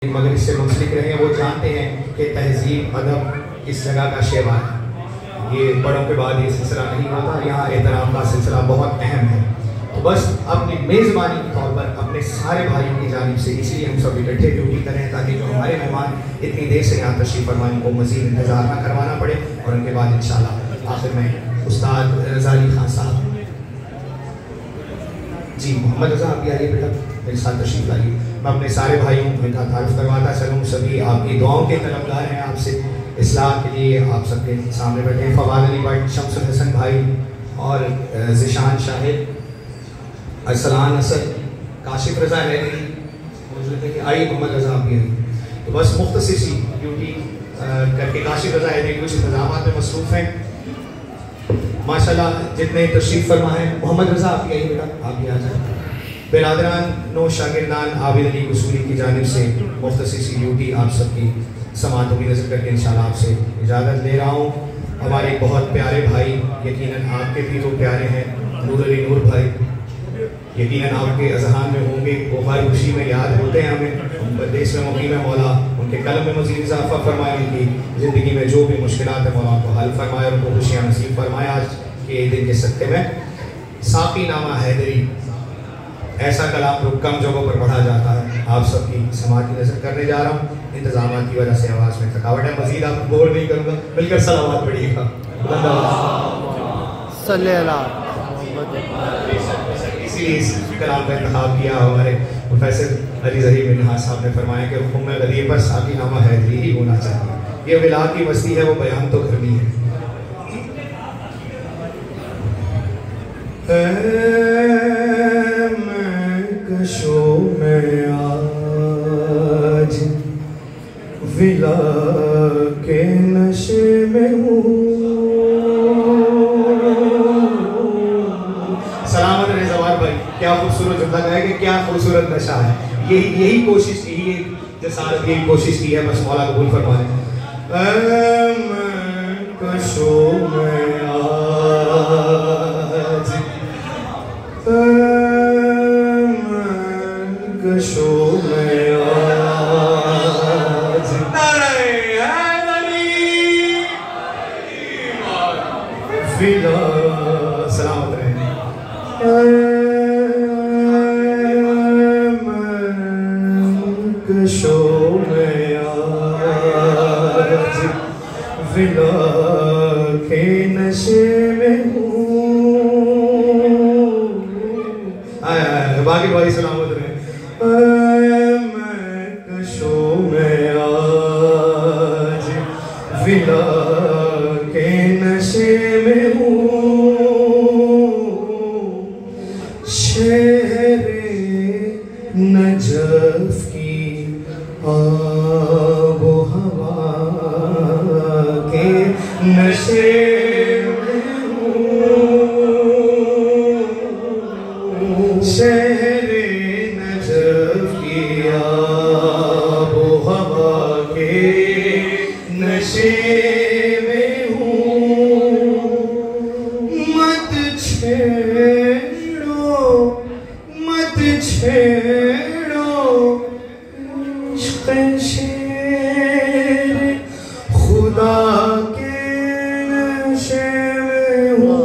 मगर इससे मुंसलिक रहे वो जानते हैं कि तहजीब अदब इस जगह का शेवा है। ये बड़ों के बाद ये सिलसिला नहीं होता, यहाँ एहतराम का सिलसिला बहुत अहम है। तो बस अपनी मेज़बानी के तौर पर अपने सारे भाइयों की जानिब से इसलिए हम सब इकट्ठे ड्यूटी करें ताकि जो हमारे मेहमान इतनी देर से यहाँ तशरीफ़ फरमाने को मज़ीद इंतज़ार ना करवाना पड़े और उनके बाद इंशाअल्लाह आखिर में उस्ताद रज़ा अली खान साहब जी मोहम्मद रज़ा आप भी आइए बेटा मेरे साथ तशरीफ़ लाइए। मैं अपने सारे भाइयों को इनका तारुफ करवाता चलूँ। सभी आपकी दुआओं के तलबगार हैं, आपसे इस्लाह के लिए आप सबके सामने बैठे हैं। फवाद अली भट्ट, शम्सुल हसन भाई और ज़िशान शाहिद, अरसलान असद, काशिफ रज़ा हैदरी, आई मोहम्मद रज़ा आप भी हैं। तो बस मुख्तसर सी ड्यूटी करके काशिफ रज़ा हैदरी कुछ इंतजामात में मसरूफ़ हैं माशाल्लाह। जितने तशरीफ़ फरमा है मोहम्मद रज़ा आप भी आइए बेटा, आप भी आ जाए। बिरादरान नो शागिर्दान आबिद अली कसूरी की जानिब से मुख्तसर सी ड्यूटी आप सबकी समातों की नज़र करके इंशाल्लाह आपसे इजाज़त ले रहा हूँ। हमारे बहुत प्यारे भाई, यकीनन आपके भी तो प्यारे हैं, नूर अली नूर भाई, यकीनन आपके अज़हान में होंगे, वो हर खुशी में याद होते हैं हमें। देश में मुकीम है मौला, उनके कलम में मज़ीद इजाफ़ा फरमाए, उनकी ज़िंदगी में जो भी मुश्किलात है मौला उनको हल फरमाए, उनको खुशियाँ नसीब फरमाए। आज के दिन के सत्ते में साक़ी नामा हैदरी ऐसा कलाम जो कम जगहों पर पढ़ा जाता है, आप सबकी समाज की नज़र करने जा रहा हूँ। इंतजाम की वजह से आवाज़ में थकावट है, मज़ीद आप बोल नहीं करूँगा, मिलकर सलावत पढ़िएगा। इसीलिए इस कलाम का इंतखाब किया हमारे प्रोफेसर अली ज़हीर मिन्हाज साहब ने फरमाया कि हुक्म गदीर पर साक़ी नामा हैदरी ही होना चाहिए। ये विला की मस्ती है, वो बयान तो करनी है। कशो में आज विला के नशे में हूँ। सलामत रहे जवार भाई, क्या खूबसूरत जुमला है कि क्या खूबसूरत नशा है। यही कोशिश की है, जसारत यही कोशिश की है, बस मौला कबूल फरमा ले। कशो में आज कशो में आज विला सलामत रहे। कशो में आज विला के नशे में हूँ। बाकी भाई सलामत रहे। मैं कशो में आज विला के नशे में हूँ। शहरे नजफ की आबो हवा के नशे में हूँ। शहरे नजफ की आबो हवा के नशे में हूँ। मत छेड़ो मत छेड़ो इश्क़ शेर खुदा के नशे में हूँ।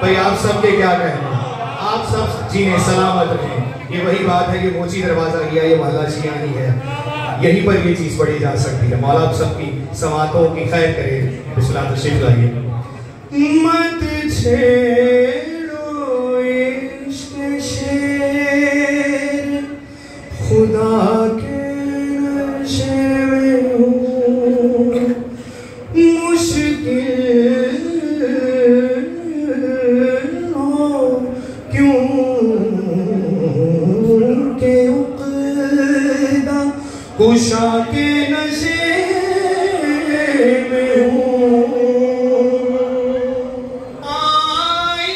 भाई आप सबके क्या कहना, आप सब जीने सलामत रहें। ये वही बात है कि मोची दरवाज़ा किया, ये महला जिया ही है, यहीं पर ये चीज़ पढ़ी जा सकती है। मौला आप सबकी समातों की खैर करे। बिस्मिल्लाह तशरीफ़ लाइए। मत छेड़ो इश्क़ शेर खुदा के नशे में हूँ। मुश्किल हो क्यों के उक़दा कुशा के नशे में हूँ। आई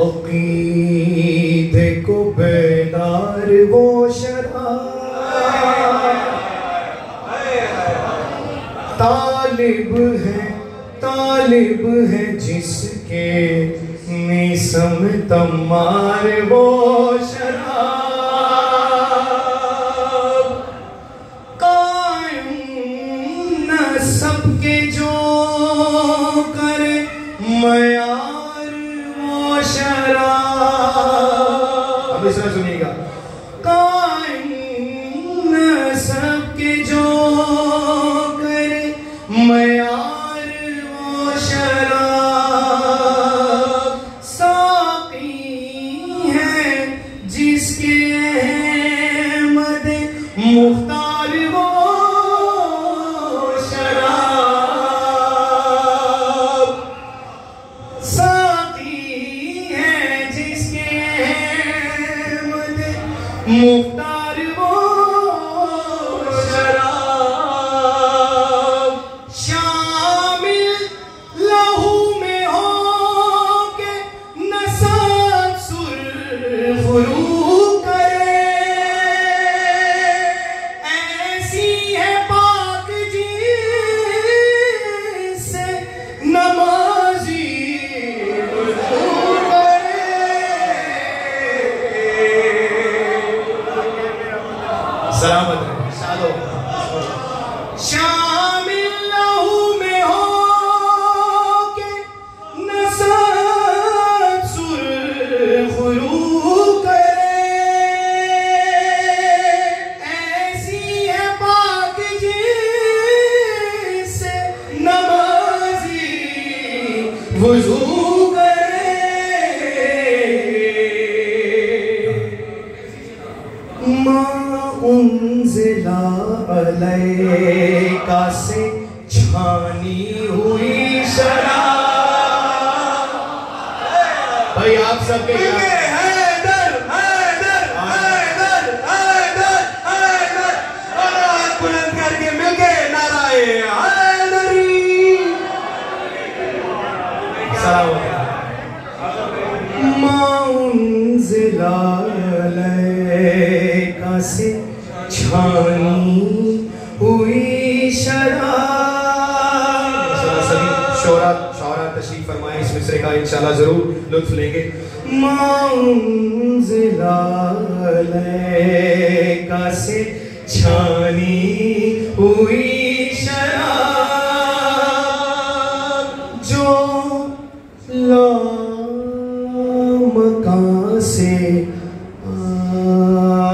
अकीदे को बेदार वो शराब तालिब है जिसके निसम तमार वो शराब कायम न सबके जो करे मयार वो शराब। अब इस तरह सुनिएगा, कायम न सबके जो करे मयार वो शराब साकी है जिसके अहमद मुख्तार वो शराब साकी है जिसके अहमद मुख्तार वो शराब शामिल लहू में हो के नसाब सुरखरू करे ऐसी है पाक जिससे नमाजी वुज़ू करे। सलामत है शालो शामिल लहू में हो के नसाब सुरखरू करे ऐसी है पाक जिससे नमाजी वुज़ू करे। मा उन्ज़िला अलैका से छानी हुई शराब। भाई आप सबके हैदर हैदर हैदर हैदर हैदर और हाथ बुलंद करके मिलके नाराए हैदरी। मा उन्ज़िला अलैका से छानी हुई शराब। सभी शोरा तशरीफ फरमाए, इस मिसरे का इंशाल्लाह जरूर लुत्फ लेंगे। मा उन्ज़िला अलैका से छानी हुई शराब जो लामकां से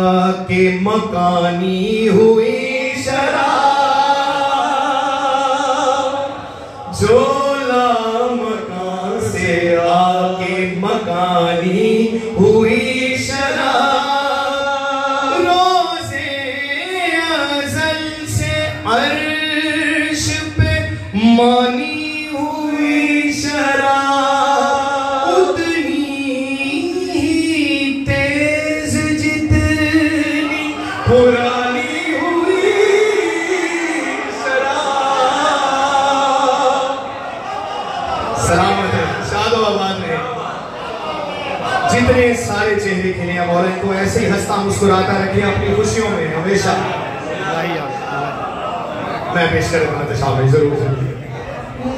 आके मकानी हुई शराब जो लामकां से आके मकानी हुई शराब रोज़े अज़ल से अर्श पे मानी हुई शराब उतनी ही तेज जितनी पुरानी हुई शराब। सलामत है शादो आबाद में जितने सारे चेहरे खिले हैं मौला इनको ऐसे ही हंसता मुस्कुराता रखिए अपनी खुशियों में हमेशा। मैं पेश करूंगा तशाबह जरूर।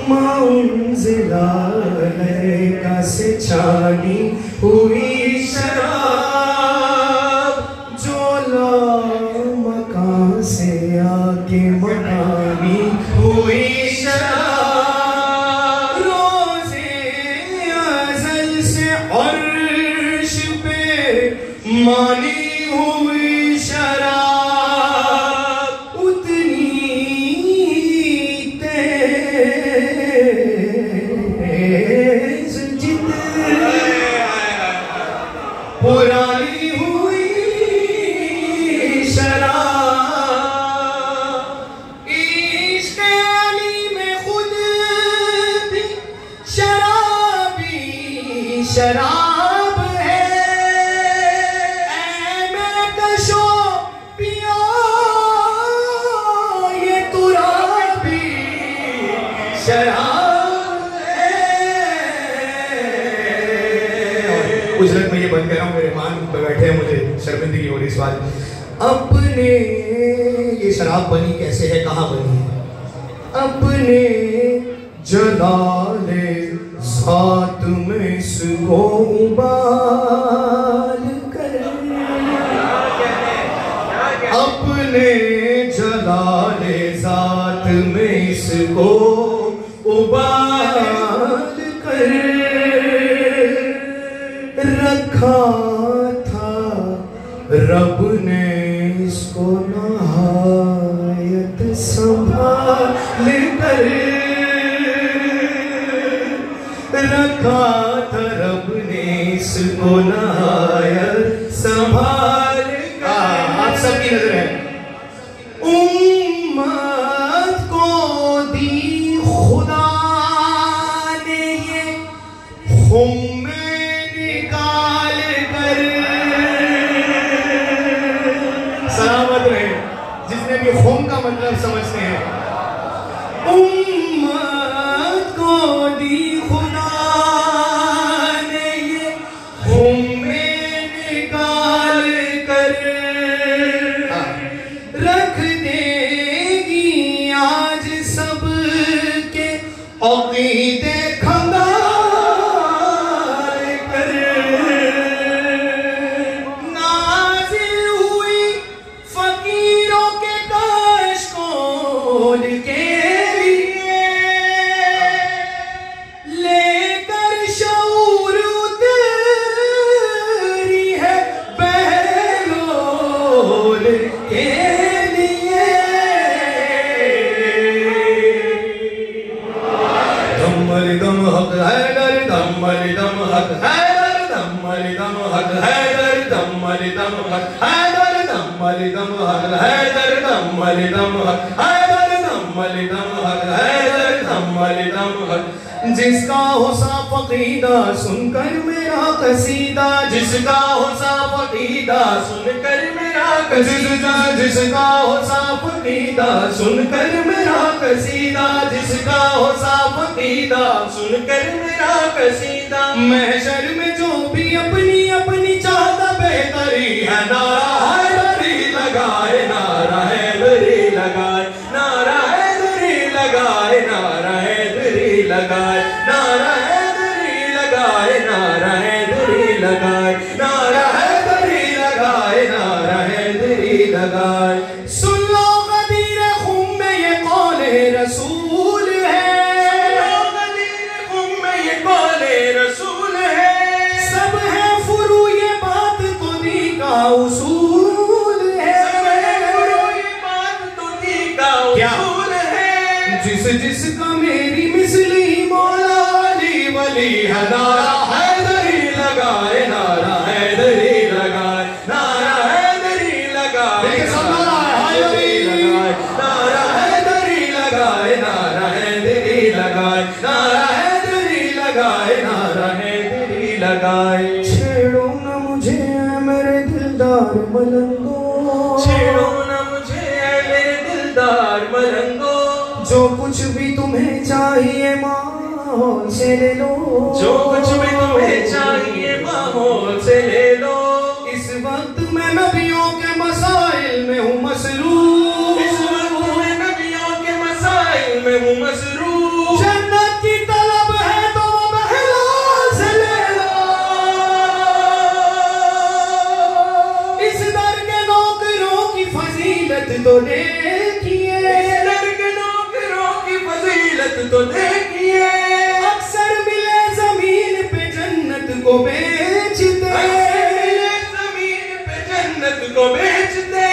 मा उन्ज़िला अलैका से छानी हुई शराब जो लामकां से आके मकानी हुई शराब रोज़े अज़ल से अर्श पे मानी हुई शराब उतनी तेज जितनी पुरानी हुई शराब। इश्क़ अली में खुद भी शराबी शराब है ऐ मैं कशो पिया ये तुराबी शराब है। उजरत में ये बंद कर रहा हूँ, मेरे मान पे बैठे हैं, मुझे शर्मिंदगी हो रही इस बात। अपने ये शराब बनी कैसे है, कहाँ बनी है? अपने जलाले साथ में इसको उबाल कर, अपने जलाले साथ में इसको उबाल कर रखा था रब ने इसको नहायत संभाल कर, रखा था रब ने इसको नहायत संभाल कर। आप सबकी नजर है। उम्मत को दी खुदा ने ये खुम में निकाल कर, सलामत रहे जिसने भी खुम का मतलब समझते हैं। उम्मत को दी खुदा ने ये खुम में निकाल कर, रख देगी आज सब के अक़ीदे खंगाल कर। नाज़िल हुई फकीरों के कश्कोल के लिए, लेकर शऊर उतरी है बहलोल के लिए। दम दम हक हैदर, दम दम हक हैदर, दम दम हक हैदर, दम दम हक हैदर, दम दम हक हैदर, दम दम हक हैदर, दम दम हक हैदर, दम दम हक। जिसका हो साफ अक़ीदा सुनकर मेरा कसीदा, जिसका हो साफ अक़ीदा सुनकर मेरा कसीदा, जिसका हो साफ अक़ीदा सुनकर मेरा कसीदा, जिसका हो साफ अक़ीदा सुनकर मेरा कसीदा। महशर में जो भी अपनी अपनी चाहता बेहतरी है, नारा हैदरी लगाए, नारा हैदरी लगाए, नारा हैदरी लगाए, नारा हैदरी लगाए, नारा हैदरी लगाए, नारा हैदरी लगाए, नारा हैदरी लगाए, नारा हैदरी लगाए। सुन लो गदीर खुम में ये कौले रसूल है, गदीर खुम में ये कौले रसूल है। सब है फुरू ये बात तो दी का उसूल है, सब है फुरू ये बात तो दी का उसूल है। जिस जिसका मेरी मिसली मौला अली वली है, नारा हैदरी लगाए, नारा हैदरी लगाए, नारा हैदरी लगाए, नारा हैदरी लगाए, नारा हैदरी लगाए, नारा हैदरी लगाए, नारा हैदरी लगाए, नारा हैदरी लगाए। छेड़ो न मुझे मेरे दिलदार मलंगो, छेड़ो न मुझे मेरे दिलदार मलंगो। जो कुछ भी तुम्हें चाहिए माहौल से ले लो, जो कुछ भी तुम्हें चाहिए माहौल से ले लो। इस वक्त मैं नबियों के मसाइल में हूँ मसरूफ, इस वक्त मैं नबियों के मसाइल में हूँ मसरूफ। जन्नत की तलब है तो वो बहलाल से ले लो, इस दर के नौकरों की फजीलत तो देखिए, इस दर के नौकरों की फजीलत तो देखिए। अक्सर मिले जमीन पे जन्नत को बेचते, जमीन पे जन्नत को बेचते।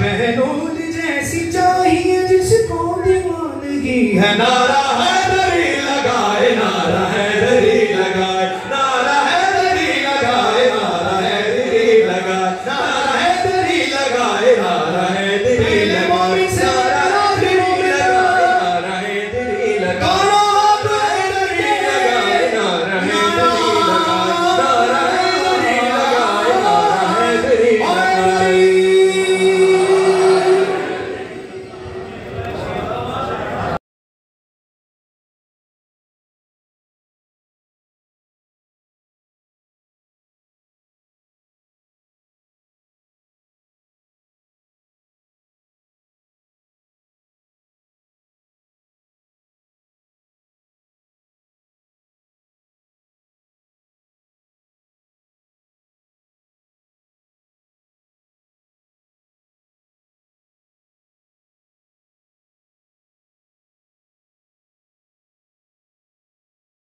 बहनों जैसी चाहिए जिसको दीवानगी है, नारा